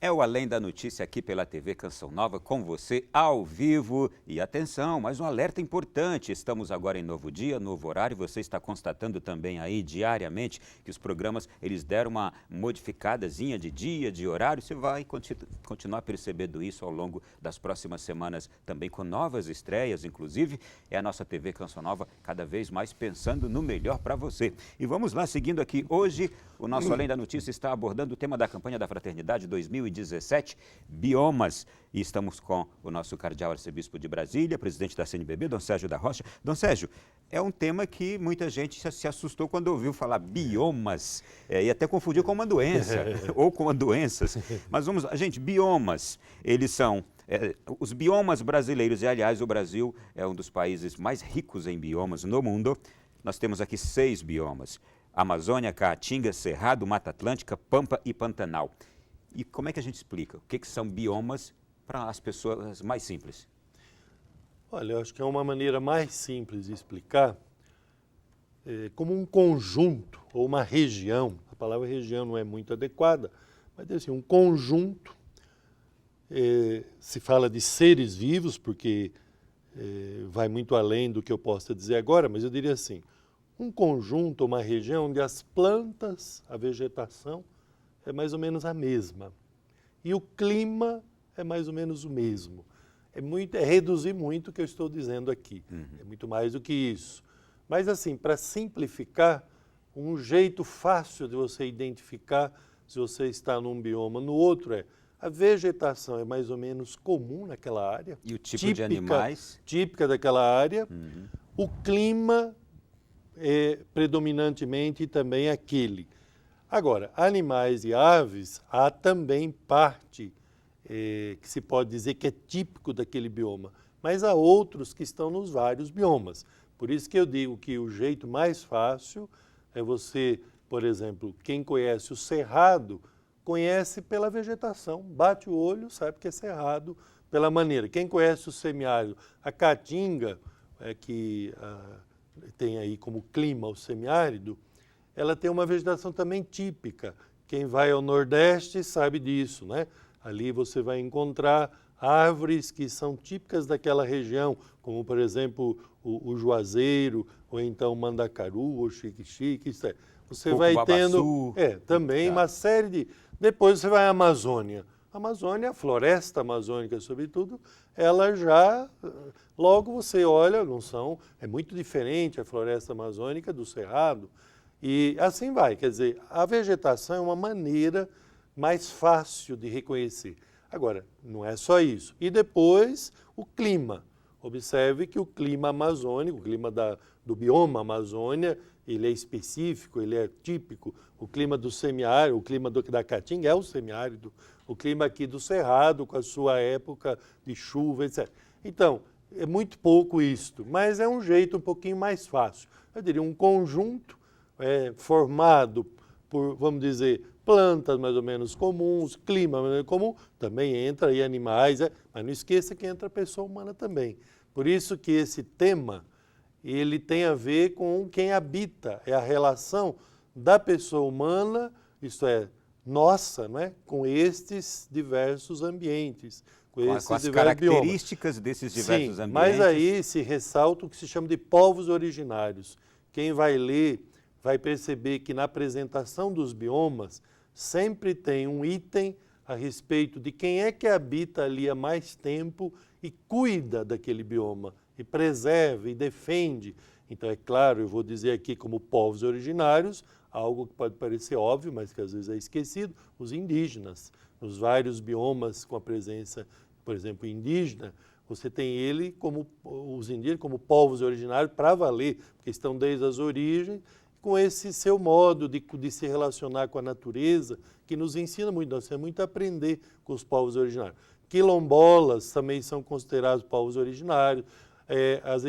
É o Além da Notícia aqui pela TV Canção Nova, com você ao vivo. E atenção, mais um alerta importante. Estamos agora em novo dia, novo horário. Você está constatando também aí diariamente que os programas eles deram uma modificadazinha de dia, de horário. Você vai continuar percebendo isso ao longo das próximas semanas também com novas estreias. Inclusive, é a nossa TV Canção Nova cada vez mais pensando no melhor para você. E vamos lá, seguindo aqui. Hoje, o nosso Além da Notícia está abordando o tema da campanha da Fraternidade 2017, biomas. E estamos com o nosso cardeal arcebispo de Brasília, presidente da CNBB, Dom Sérgio da Rocha. Dom Sérgio, é um tema que muita gente se assustou quando ouviu falar biomas, e até confundiu com uma doença, ou com doenças. Mas vamos lá, gente, biomas, eles são... os biomas brasileiros, e aliás o Brasil é um dos países mais ricos em biomas no mundo. Nós temos aqui 6 biomas: Amazônia, Caatinga, Cerrado, Mata Atlântica, Pampa e Pantanal. E como é que a gente explica? O que são biomas para as pessoas mais simples? Olha, eu acho que é uma maneira mais simples de explicar como um conjunto ou uma região. A palavra região não é muito adequada, mas assim, um conjunto. Se fala de seres vivos, porque vai muito além do que eu possa dizer agora, mas eu diria assim, um conjunto, uma região onde as plantas, a vegetação, é mais ou menos a mesma. E o clima é mais ou menos o mesmo. É reduzir muito o que eu estou dizendo aqui. É muito mais do que isso. Mas assim, para simplificar, um jeito fácil de você identificar se você está num bioma no outro a vegetação é mais ou menos comum naquela área. E o tipo de animais? Típica daquela área. O clima é predominantemente também aquele. Agora, animais e aves, há também parte que se pode dizer que é típico daquele bioma, mas há outros que estão nos vários biomas. Por isso que eu digo que o jeito mais fácil é você, por exemplo, quem conhece o Cerrado, conhece pela vegetação, bate o olho, sabe que é Cerrado, pela maneira. Quem conhece o semiárido, a Caatinga, que tem aí como clima o semiárido, ela tem uma vegetação também típica. Quem vai ao Nordeste sabe disso, né? Ali você vai encontrar árvores que são típicas daquela região, como, por exemplo, o juazeiro, ou então o mandacaru, ou xique-xique, isso é. Você vai tendo também uma série de... Depois você vai à Amazônia. A Amazônia, a floresta amazônica, sobretudo, ela já... Logo você olha, é muito diferente a floresta amazônica do Cerrado. E assim vai, quer dizer, a vegetação é uma maneira mais fácil de reconhecer. Agora, não é só isso. E depois, o clima. Observe que o clima amazônico, o clima do bioma Amazônia, ele é específico, ele é típico. O clima do semiárido, o clima da Caatinga é o semiárido. O clima aqui do Cerrado, com a sua época de chuva, etc. Então, é muito pouco isto, mas é um jeito um pouquinho mais fácil. Eu diria um conjunto formado por, vamos dizer, plantas mais ou menos comuns, clima mais ou menos comum, também entra aí animais, mas não esqueça que entra a pessoa humana também. Por isso que esse tema, ele tem a ver com quem habita, é a relação da pessoa humana, isto é, nossa, né, com estes diversos ambientes, com as características desses diversos ambientes. Mas aí se ressalta o que se chama de povos originários. Quem vai ler vai perceber que na apresentação dos biomas sempre tem um item a respeito de quem é que habita ali há mais tempo e cuida daquele bioma, e preserva e defende. Então, é claro, eu vou dizer aqui como povos originários, algo que pode parecer óbvio, mas que às vezes é esquecido, os indígenas. Nos vários biomas com a presença, por exemplo, indígena, você tem os indígenas como povos originários para valer, porque estão desde as origens, com esse seu modo de se relacionar com a natureza, que nos ensina muito, nós temos muito a aprender com os povos originários. Quilombolas também são considerados povos originários,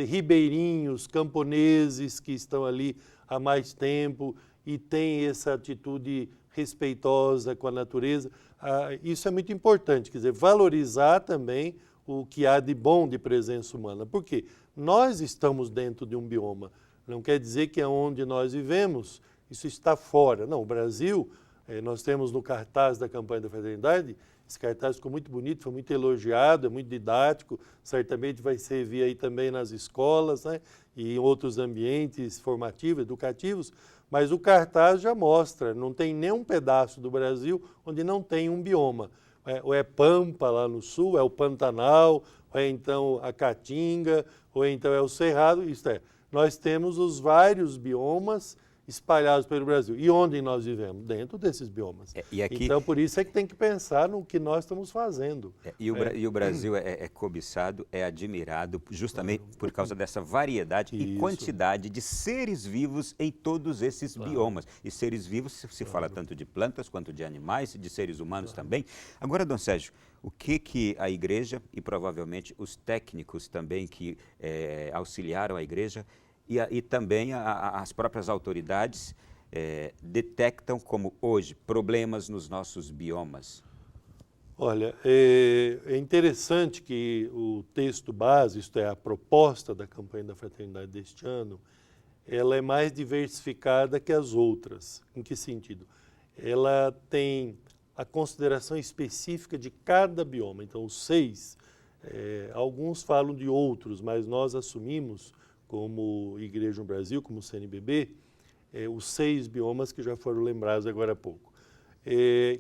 ribeirinhos, camponeses que estão ali há mais tempo e têm essa atitude respeitosa com a natureza. Isso é muito importante, quer dizer, valorizar também o que há de bom de presença humana. Por quê? Nós estamos dentro de um bioma. Não quer dizer que é onde nós vivemos, isso está fora. Não, o Brasil, nós temos no cartaz da campanha da Fraternidade Esse cartaz ficou muito bonito, foi muito elogiado, é muito didático, certamente vai servir aí também nas escolas, né? E em outros ambientes formativos, educativos, mas o cartaz já mostra, não tem nenhum pedaço do Brasil onde não tem um bioma. Ou é Pampa lá no sul, é o Pantanal, ou é então a Caatinga, ou então é o Cerrado, isto é, nós temos os vários biomas espalhados pelo Brasil. E onde nós vivemos? Dentro desses biomas. Então, por isso é que tem que pensar no que nós estamos fazendo. E o Brasil é cobiçado, é admirado justamente por causa dessa variedade e quantidade de seres vivos em todos esses biomas. E seres vivos se fala tanto de plantas quanto de animais, de seres humanos também. Agora, Dom Sérgio, o que a igreja e provavelmente os técnicos também que auxiliaram a igreja e também as próprias autoridades detectam como hoje problemas nos nossos biomas? Olha, é interessante que o texto base, isto é, a proposta da campanha da fraternidade deste ano, ela é mais diversificada que as outras. Em que sentido? Ela tem a consideração específica de cada bioma. Então, os 6, alguns falam de outros, mas nós assumimos como Igreja no Brasil, como CNBB, os 6 biomas que já foram lembrados agora há pouco.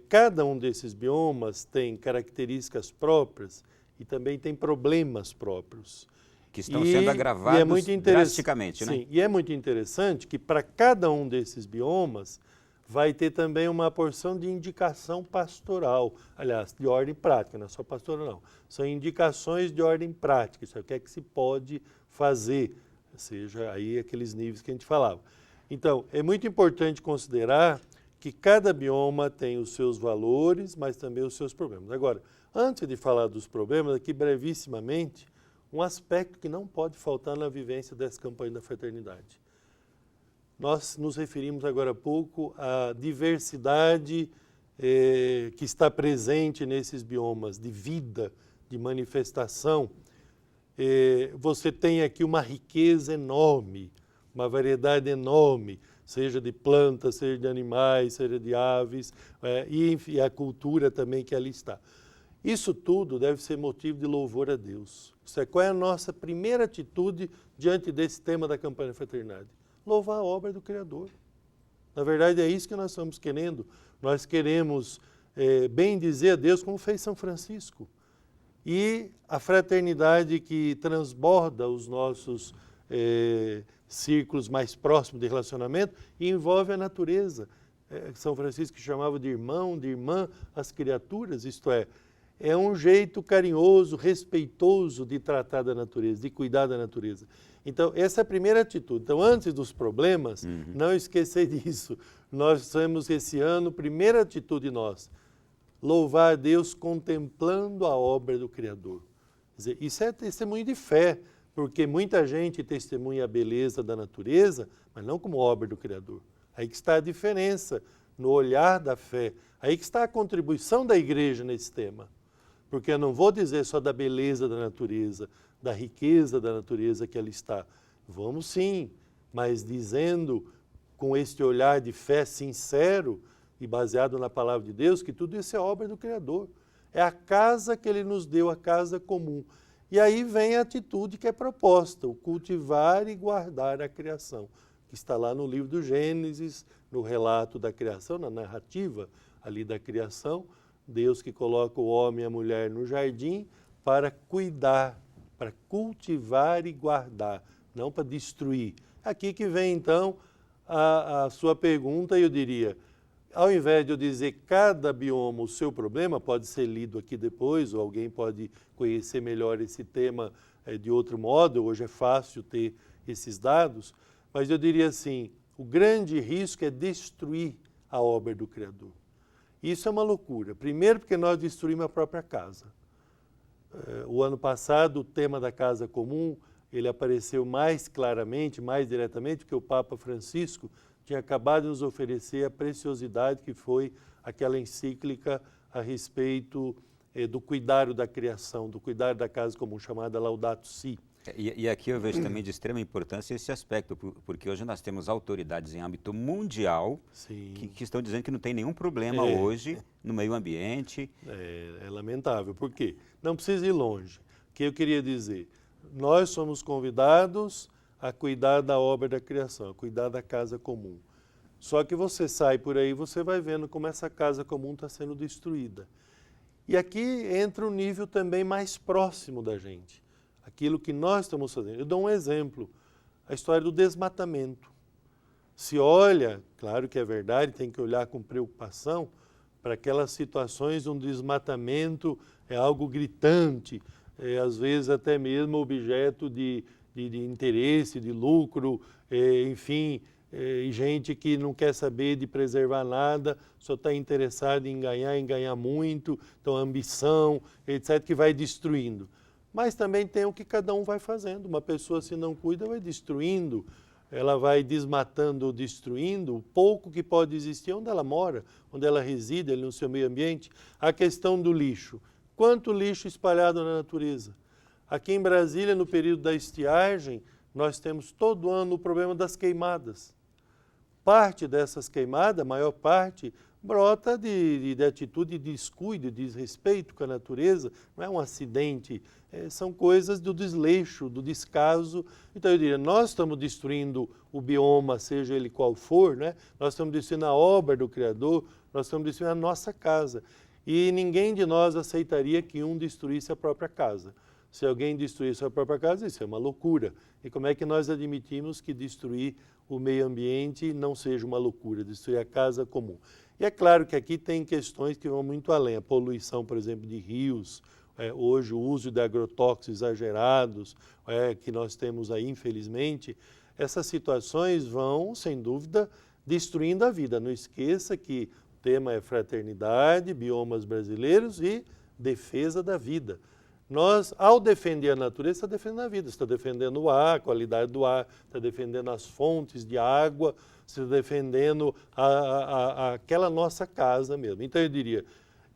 Cada um desses biomas tem características próprias e também tem problemas próprios. Que estão sendo agravados drasticamente, né? Sim, e é muito interessante que para cada um desses biomas vai ter também uma porção de indicação pastoral, aliás, de ordem prática, não é só pastoral não, são indicações de ordem prática, isso é o que se pode fazer, seja aí aqueles níveis que a gente falava. Então, é muito importante considerar que cada bioma tem os seus valores, mas também os seus problemas. Agora, antes de falar dos problemas, aqui brevissimamente, um aspecto que não pode faltar na vivência dessa campanha da fraternidade. Nós nos referimos agora há pouco à diversidade que está presente nesses biomas, de vida, de manifestação. Você tem aqui uma riqueza enorme, uma variedade enorme, seja de plantas, seja de animais, seja de aves, e a cultura também que ali está. Isso tudo deve ser motivo de louvor a Deus. Qual é a nossa primeira atitude diante desse tema da campanha da fraternidade? Louvar a obra do Criador. Na verdade, é isso que nós estamos querendo. Nós queremos bem dizer a Deus como fez São Francisco. E a fraternidade que transborda os nossos círculos mais próximos de relacionamento e envolve a natureza. São Francisco chamava de irmão, de irmã, as criaturas, isto é um jeito carinhoso, respeitoso de tratar da natureza, de cuidar da natureza. Então, essa é a primeira atitude. Então, antes dos problemas, não esquecer disso. Nós temos esse ano, primeira atitude nossa, louvar a Deus contemplando a obra do Criador. Quer dizer, isso é testemunho de fé, porque muita gente testemunha a beleza da natureza, mas não como obra do Criador. Aí que está a diferença no olhar da fé. Aí que está a contribuição da igreja nesse tema. Porque eu não vou dizer só da beleza da natureza, da riqueza da natureza que ela está. Vamos sim, mas dizendo com este olhar de fé sincero e baseado na palavra de Deus, que tudo isso é obra do Criador. É a casa que Ele nos deu, a casa comum. E aí vem a atitude que é proposta, o cultivar e guardar a criação, que está lá no livro do Gênesis, no relato da criação, na narrativa ali da criação, Deus que coloca o homem e a mulher no jardim para cuidar, para cultivar e guardar, não para destruir. Aqui que vem então a sua pergunta, eu diria, ao invés de eu dizer cada bioma o seu problema, pode ser lido aqui depois, ou alguém pode conhecer melhor esse tema de outro modo, hoje é fácil ter esses dados, mas eu diria assim, o grande risco é destruir a obra do Criador. Isso é uma loucura. Primeiro porque nós destruímos a própria casa. O ano passado, o tema da casa comum, ele apareceu mais claramente, mais diretamente, porque o Papa Francisco tinha acabado de nos oferecer a preciosidade que foi aquela encíclica a respeito do cuidado da criação, do cuidado da casa comum, chamada Laudato Si. E aqui eu vejo também de extrema importância esse aspecto, porque hoje nós temos autoridades em âmbito mundial que estão dizendo que não tem nenhum problema hoje no meio ambiente. É lamentável. Por quê? Não precisa ir longe. O que eu queria dizer? Nós somos convidados a cuidar da obra da criação, a cuidar da casa comum. Só que você sai por aí, você vai vendo como essa casa comum está sendo destruída. E aqui entra um nível também mais próximo da gente. Aquilo que nós estamos fazendo. Eu dou um exemplo, a história do desmatamento. Se olha, claro que é verdade, tem que olhar com preocupação para aquelas situações onde o desmatamento é algo gritante, às vezes até mesmo objeto de interesse, de lucro, enfim, gente que não quer saber de preservar nada, só está interessado em ganhar muito, então ambição, etc., que vai destruindo. Mas também tem o que cada um vai fazendo. Uma pessoa, se não cuida, vai destruindo, ela vai desmatando ou destruindo o pouco que pode existir onde ela mora, onde ela reside, ali no seu meio ambiente. A questão do lixo. Quanto lixo espalhado na natureza? Aqui em Brasília, no período da estiagem, nós temos todo ano o problema das queimadas. Parte dessas queimadas, a maior parte, brota de atitude de descuido, de desrespeito com a natureza, não é um acidente, são coisas do desleixo, do descaso. Então eu diria, nós estamos destruindo o bioma, seja ele qual for, né? Nós estamos destruindo a obra do Criador, nós estamos destruindo a nossa casa. E ninguém de nós aceitaria que um destruísse a própria casa. Se alguém destruísse a própria casa, isso é uma loucura. E como é que nós admitimos que destruir o meio ambiente não seja uma loucura, destruir a casa comum? E é claro que aqui tem questões que vão muito além. A poluição, por exemplo, de rios, hoje o uso de agrotóxicos exagerados, que nós temos aí, infelizmente, essas situações vão, sem dúvida, destruindo a vida. Não esqueça que o tema é fraternidade, biomas brasileiros e defesa da vida. Nós, ao defender a natureza, está defendendo a vida, está defendendo o ar, a qualidade do ar, está defendendo as fontes de água, está defendendo aquela nossa casa mesmo. Então eu diria,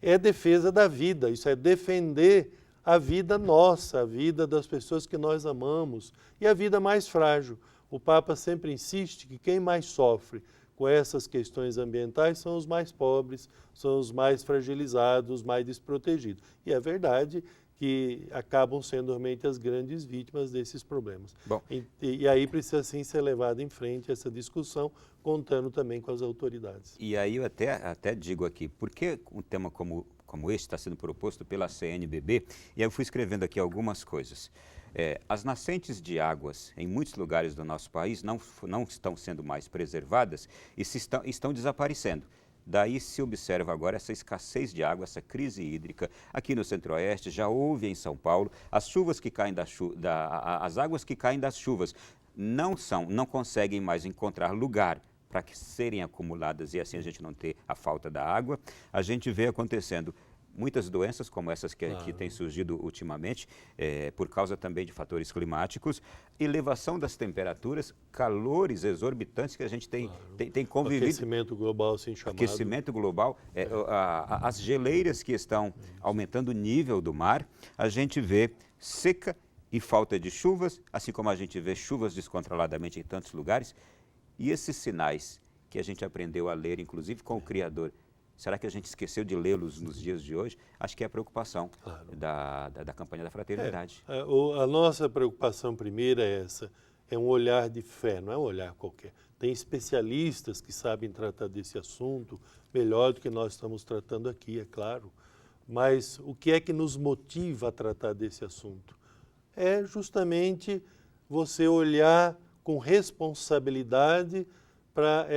é defesa da vida, isso é defender a vida nossa, a vida das pessoas que nós amamos e a vida mais frágil. O Papa sempre insiste que quem mais sofre com essas questões ambientais são os mais pobres, são os mais fragilizados, os mais desprotegidos. E é verdade que acabam sendo realmente as grandes vítimas desses problemas. Bom. E aí precisa sim ser levado em frente essa discussão, contando também com as autoridades. E aí eu até digo aqui, por que um tema como este está sendo proposto pela CNBB? E aí eu fui escrevendo aqui algumas coisas. As nascentes de águas em muitos lugares do nosso país não estão sendo mais preservadas e estão desaparecendo. Daí se observa agora essa escassez de água, essa crise hídrica. Aqui no Centro-Oeste já houve em São Paulo, as chuvas que caem as águas que caem das chuvas não conseguem mais encontrar lugar para que serem acumuladas e assim a gente não ter a falta da água. A gente vê acontecendo muitas doenças como essas que têm surgido ultimamente, por causa também de fatores climáticos, elevação das temperaturas, calores exorbitantes que a gente tem convivido. Aquecimento global, assim chamado. Aquecimento global, as geleiras que estão aumentando o nível do mar, a gente vê seca e falta de chuvas, assim como a gente vê chuvas descontroladamente em tantos lugares, e esses sinais que a gente aprendeu a ler, inclusive com o Criador, será que a gente esqueceu de lê-los nos dias de hoje? Acho que é a preocupação da campanha da fraternidade. A nossa preocupação primeira é essa, é um olhar de fé, não é um olhar qualquer. Tem especialistas que sabem tratar desse assunto melhor do que nós estamos tratando aqui, é claro. Mas o que é que nos motiva a tratar desse assunto? É justamente você olhar com responsabilidade para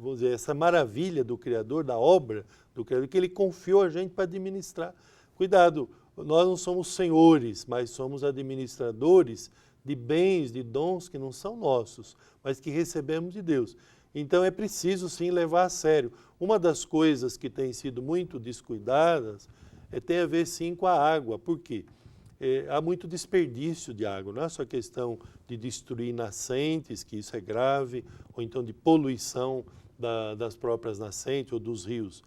vamos dizer, essa maravilha do Criador, da obra do Criador, que Ele confiou a gente para administrar. Cuidado, nós não somos senhores, mas somos administradores de bens, de dons que não são nossos, mas que recebemos de Deus. Então é preciso sim levar a sério. Uma das coisas que tem sido muito descuidadas tem a ver sim com a água. Por quê? Há muito desperdício de água, não é só questão de destruir nascentes, que isso é grave, ou então de poluição das próprias nascentes ou dos rios.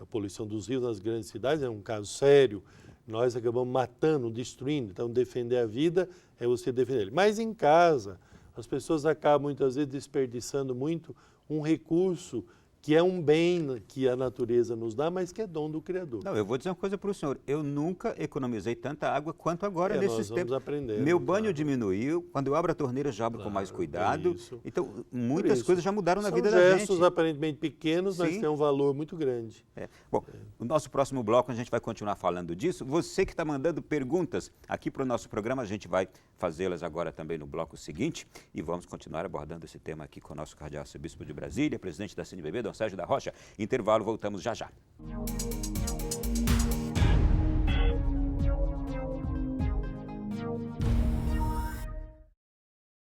A poluição dos rios nas grandes cidades é um caso sério, nós acabamos matando, destruindo. Então, defender a vida é você defender ele. Mas em casa, as pessoas acabam muitas vezes desperdiçando muito um recurso que é um bem que a natureza nos dá, mas que é dom do Criador. Não, eu vou dizer uma coisa para o senhor. Eu nunca economizei tanta água quanto agora nesses tempos. Nós aprendendo. Meu banho diminuiu. Quando eu abro a torneira, já abro com mais cuidado. Isso. Então, muitas coisas já mudaram na vida São da gente. gestos aparentemente pequenos, mas têm um valor muito grande. Bom, o nosso próximo bloco a gente vai continuar falando disso. Você que está mandando perguntas aqui para o nosso programa, a gente vai fazê-las agora também no bloco seguinte e vamos continuar abordando esse tema aqui com o nosso cardeal arcebispo de Brasília, presidente da CNBB, Dom Sérgio da Rocha. Intervalo, voltamos já já.